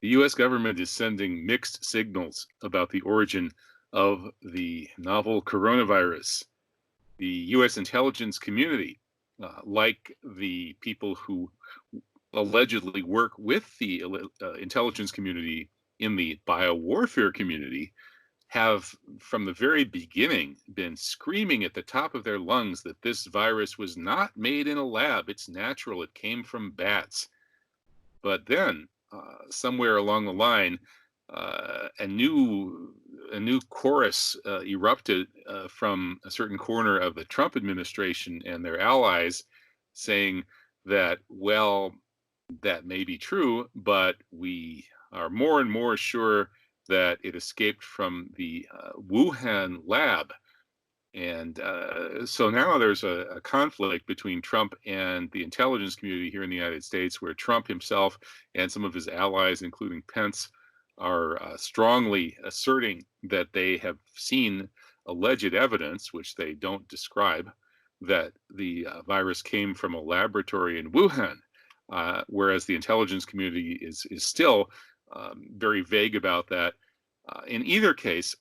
The U.S. government is sending mixed signals about the origin of the novel coronavirus. The U.S. intelligence community, like the people who allegedly work with the intelligence community in the biowarfare community, have from the very beginning been screaming at the top of their lungs that this virus was not made in a lab. It's natural. It came from bats. But then, somewhere along the line, a new chorus erupted from a certain corner of the Trump administration and their allies, saying that, well, that may be true, but we are more and more sure that it escaped from the Wuhan lab. And so now there's a conflict between Trump and the intelligence community here in the United States, where Trump himself and some of his allies, including Pence, are strongly asserting that they have seen alleged evidence, which they don't describe, that the virus came from a laboratory in Wuhan, whereas the intelligence community is still very vague about that. In either case,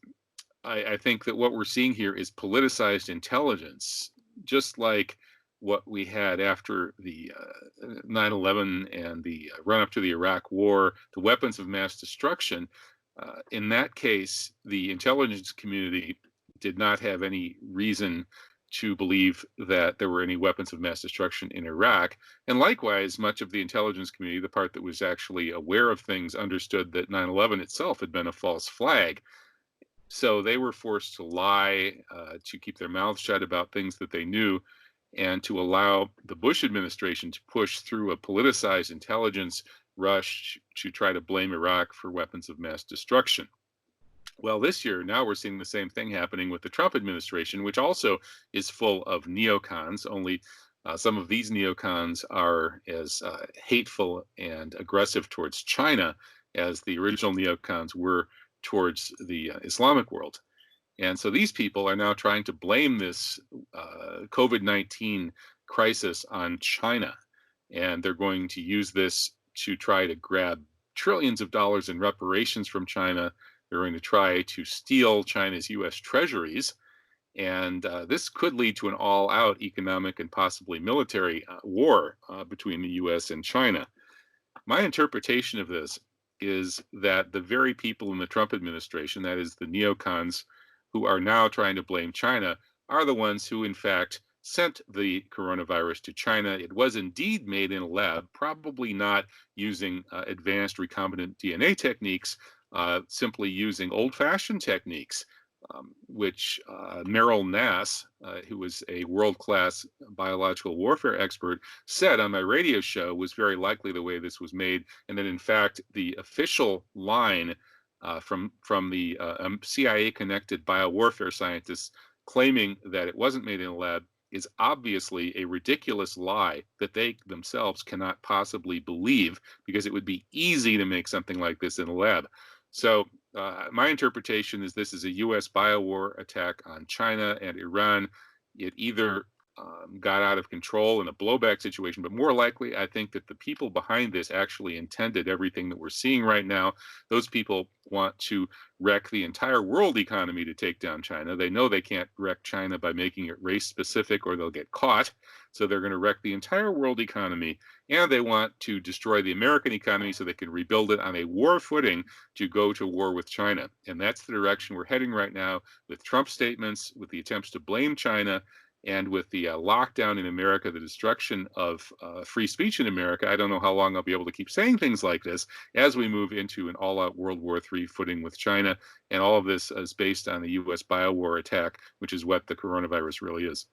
I think that what we're seeing here is politicized intelligence, just like what we had after the 9/11 and the run up to the Iraq War, the weapons of mass destruction. In that case, the intelligence community did not have any reason to believe that there were any weapons of mass destruction in Iraq. And likewise, much of the intelligence community, the part that was actually aware of things, understood that 9/11 itself had been a false flag. So they were forced to lie, to keep their mouths shut about things that they knew, and to allow the Bush administration to push through a politicized intelligence rush to try to blame Iraq for weapons of mass destruction. Well, this year, now we're seeing the same thing happening with the Trump administration, which also is full of neocons, only some of these neocons are as hateful and aggressive towards China as the original neocons were towards the Islamic world. And so these people are now trying to blame this COVID-19 crisis on China. And they're going to use this to try to grab trillions of dollars in reparations from China. They're going to try to steal China's US treasuries. And this could lead to an all-out economic and possibly military war between the US and China. My interpretation of this is that the very people in the Trump administration, that is the neocons who are now trying to blame China, are the ones who, in fact, sent the coronavirus to China. It was indeed made in a lab, probably not using advanced recombinant DNA techniques, simply using old-fashioned techniques, which Meryl Nass, who was a world-class biological warfare expert, said on my radio show was very likely the way this was made, and that in fact the official line from the CIA-connected biowarfare scientists claiming that it wasn't made in a lab is obviously a ridiculous lie that they themselves cannot possibly believe, because it would be easy to make something like this in a lab. So my interpretation is this is a U.S. biowar attack on China and Iran. It either got out of control in a blowback situation, but more likely, I think that the people behind this actually intended everything that we're seeing right now. Those people want to wreck the entire world economy to take down China. They know they can't wreck China by making it race specific or they'll get caught. So they're going to wreck the entire world economy, and they want to destroy the American economy so they can rebuild it on a war footing to go to war with China. And that's the direction we're heading right now, with Trump's statements, with the attempts to blame China, and with the lockdown in America, the destruction of free speech in America. I don't know how long I'll be able to keep saying things like this as we move into an all-out World War III footing with China. And all of this is based on the U.S. biowar attack, which is what the coronavirus really is.